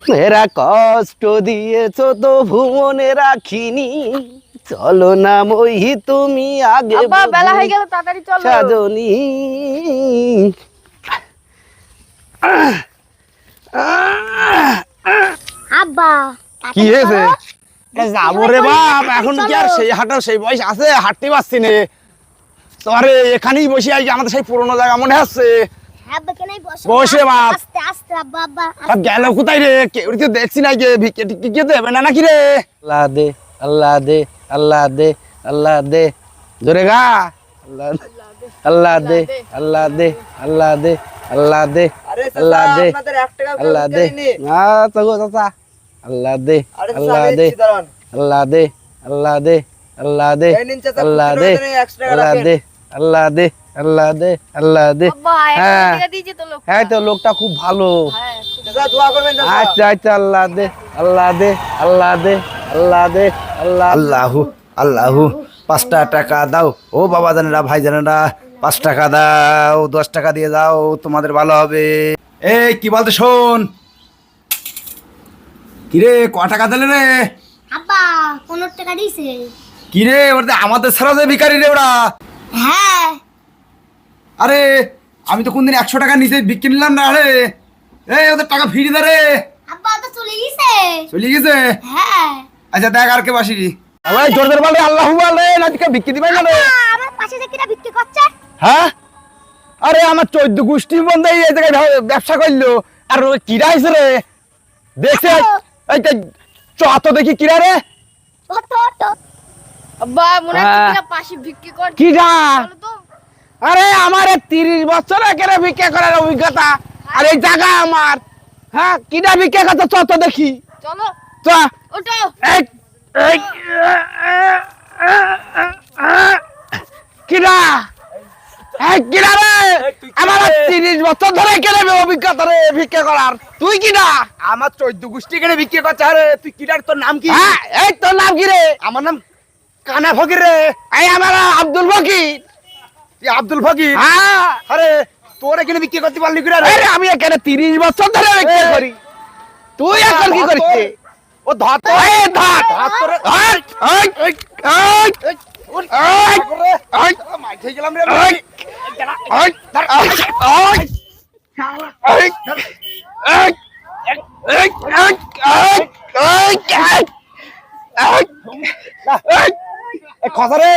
এরা কষ্ট দিয়েছো তো ভুমনে রাখিনি, চলো না মহি তুমি আগে আব্বা বেলা হয়ে গেল, তাড়াতাড়ি চলো। সাজনি আব্বা কি হয়েছে? যাবো রে বাপ, এখন কি আর সেই হাঁটার সেই বয়স আছে? হাঁটতে পারছি না। তোরে এখানেই বসে আছি, আমাদের সেই পুরোনো জায়গা মনে আছে? আব্বা কেন বসে বসে বাপ। আস্তে আস্তে আব্বা আব্বা সব গেল কোথায় রে? কেউ তো দেখছি না, কে ভিক্ষে টিক্ষে কে দেবে না নাকি রে? আল্লাহ দে, আল্লাহ দে, আল্লাহ দে, আল্লাহ দে, জোরে গা। আল্লাহ দে, আল্লাহ দে, আল্লাহ দে, আল্লাহ দে, আল্লাহ দে, আল্লাহ দে, না তো গো চাচা, আল্লাহ দে, আল্লাহ দে, আল্লাহ দে, আল্লাহ দে, আল্লাহ দে, আল্লাহ দে, আল্লাহ দে, আল্লাহ দে, আল্লাহ দে, আল্লাহ দে। আব্বা হ্যাঁ একটা দিয়েছে তো লোক। হ্যাঁ, তো লোকটা খুব ভালো। হ্যাঁ আচ্ছা আচ্ছা, আল্লাহ দে, আল্লাহ দে, আল্লাহ দে, আল্লাহ দে, আল্লাহ আল্লাহু আল্লাহু। 5টা টাকা দাও ও বাবা জানেরা, ভাই জানেরা, 5 টাকা দাও, 10 টাকা দিয়ে যাও, তোমাদের ভালো হবে। এই কি বলতে শোন, কিরে ক টাকা দিলে রে? আব্বা 15 টাকা দিয়েছে। কিরে ওরা আমাদের ছাড়া যে ভিখারি রে ওরা। হ্যাঁ আরে আমি তো কোনদিন 100 টাকা নিচে বিক্রি নিলাম না রে। এই ওদের টাকা ফিরিয়ে দে রে। আব্বা তো চলে গেছে। চলে গেছে? হ্যাঁ আচ্ছা দেখ আর কে বাসি। ওই জোরদার বলে আল্লাহু বলে নাকি বিক্রি দিবাই না রে? আমার পাশে যে কিনা বিক্রি করছে। হ্যাঁ, আরে আমার 14 গোষ্ঠী বন্ধ এই জায়গায় ব্যবসা করলো, আর ওই কিরা আইছে রে দেখছে। এই চ তো দেখি কিরা রে। তো আব্বা মনে হচ্ছে কিনা পাশে বিক্রি কর। কি গা? চলো তো। আরে আমার 30 বছর একেবারে ভিক্ষা করার অভিজ্ঞতা, আর এই জায়গা আমার। হ্যাঁ, কিরা ভিক্ষা করতে চ তো দেখি। চলো চ। ওঠো। এই এই কিরা, এই কিরা রে? আমার 30 বছর ধরে কেনে অভিজ্ঞতা রে ভিক্ষা করার। তুই কিনা? আমার 14 গোষ্ঠী কেটে বিক্রি করছে। আরে তুই কিরার, তোর নাম কি? হ্যাঁ, এই তোর নাম কি রে? আমার নাম কানা ফকির রে। এই আমার আব্দুল ফকির। তুই আব্দুল ফকির? হ্যাঁ, আরে তোর এখানে বিক্রি করতে পারলি কিরা রে? আরে আমি এখানে 30 বছর ধরে ভিক্ষা করি। তুই এখন কি করছিস? ও ধর তো। এই ধর। ধর তোরে। এই এই এই এই ওর এই করে এই মাই খেয়ে গেলাম রে। এই এই কথা রে।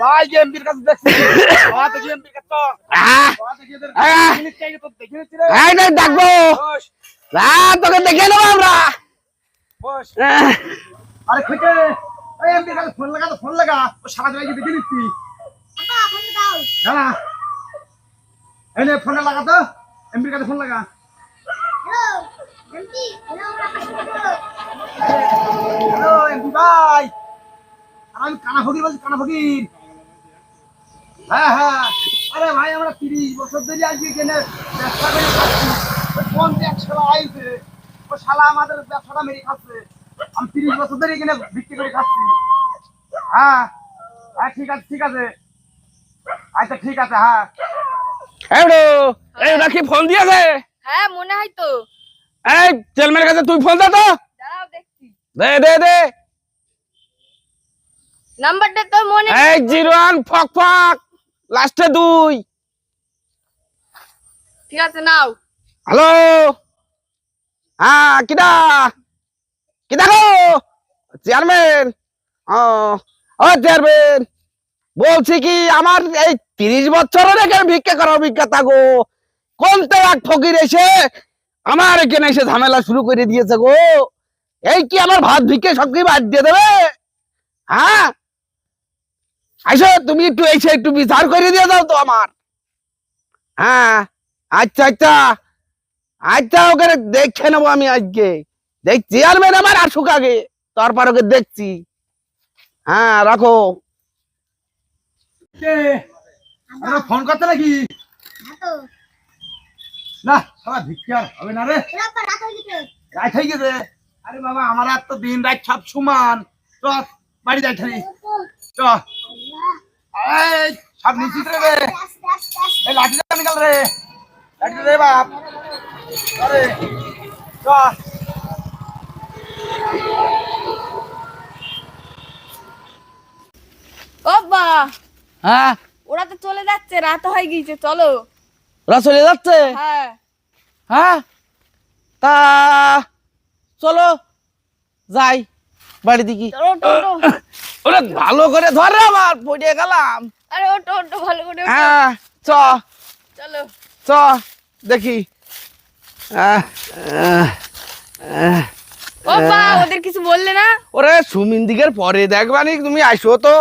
ভাই এমপির কাছে দেখছি। বাবা তো এমপির কাছে তো। বাবা তো এদের জিনিস চাই তো দেখে নিচ্ছি রে। ডাকবো বস তোকে দেখে নেবো আমরা। বস। আরে খেকে এই এমপির কাছে ফোন লাগা, তো ফোন লাগা। ও সারা জায়গায় দেখে নিচ্ছি। আব্বা ফোন দাও। দাঁড়া। এই নে ফোনটা লাগা তো। এমপির কাছে ফোন লাগা। হ্যালো এমপি, হ্যালো আমার পাশে বলো। হ্যালো এমপি ভাই। আমি কানা ফকির বলছি, কানা ফকির। হ্যাঁ হ্যাঁ। আরে ভাই আমরা 30 বছর ধরে আজকে এখানে ব্যবসা করে খাচ্ছি। ওই কোন এক শালা আইছে, ও শালা আমাদের ব্যবসাটা মেরে খাচ্ছে। আমি 30 বছর ধরে এখানে বিক্রি করে খাচ্ছি। হ্যাঁ হ্যাঁ, ঠিক আছে ঠিক আছে। আচ্ছা ঠিক আছে। হ্যাঁ এই নাকি ফোন দিয়েছে? হ্যাঁ মনে হয় তো। এই চেলমের কাছে তুই ফোন দে তো। দাঁড়াও দেখছি। দে দে দে। নাম্বারটা তো মনে। এই 01 ফক ফক লাস্টে 2। ঠিক আছে নাও। হ্যালো, হ্যাঁ কিডা কিডা গো? চেয়ারম্যান। ও ও চেয়ারম্যান, বলছি কি আমার এই 30 বছরের এখানে ভিক্ষা করার অভিজ্ঞতা গো। কোন তো এক ফকির এসে আমার এখানে এসে ঝামেলা শুরু করে দিয়েছে গো। এই কি আমার ভাত ভিক্ষে সব কি বাদ দিয়ে দেবে? হ্যাঁ, আইসো তুমি একটু এসে একটু বিচার করে দিয়ে দাও তো আমার। হ্যাঁ আচ্ছা আচ্ছা আচ্ছা, ওখানে দেখে নেবো আমি আজকে। দেখ চেয়ারম্যান আমার আসুক আগে, তারপর ওকে দেখছি। হ্যাঁ রাখো। কে? আরে ফোন করতে নাকি? হ্যাঁ তো না শালা ভিক্ষার হবে না রে। এরকম রাত হয়ে গেছে। রাত হয়ে গেছে। আরে বাবা আমার আর তো দিন রাত সব সমান। চ বাড়ি যাই থাকি। চ। এই সব নিশ্চিত রে এই লাঠিটা নিকাল রে লাঠিটা রে বাপ আরে চল ও বা হ্যাঁ ওরা তো চলে যাচ্ছে রাত হয়ে গিয়েছে চলো ওরা চলে যাচ্ছে হ্যাঁ হ্যাঁ তা চলো যাই বাড়ি দিকে চলো ওটো ওরা ভালো করে ধরে আমার পড়ে গেলাম আরে ওটো ভালো করে ওঠো। হ্যাঁ চ চলো চ দেখি আহ, আহ, আহ, ও বা ওদের কিছু বললে না ওরে সুমিন দিকের পরে দেখবানি তুমি আইসো তো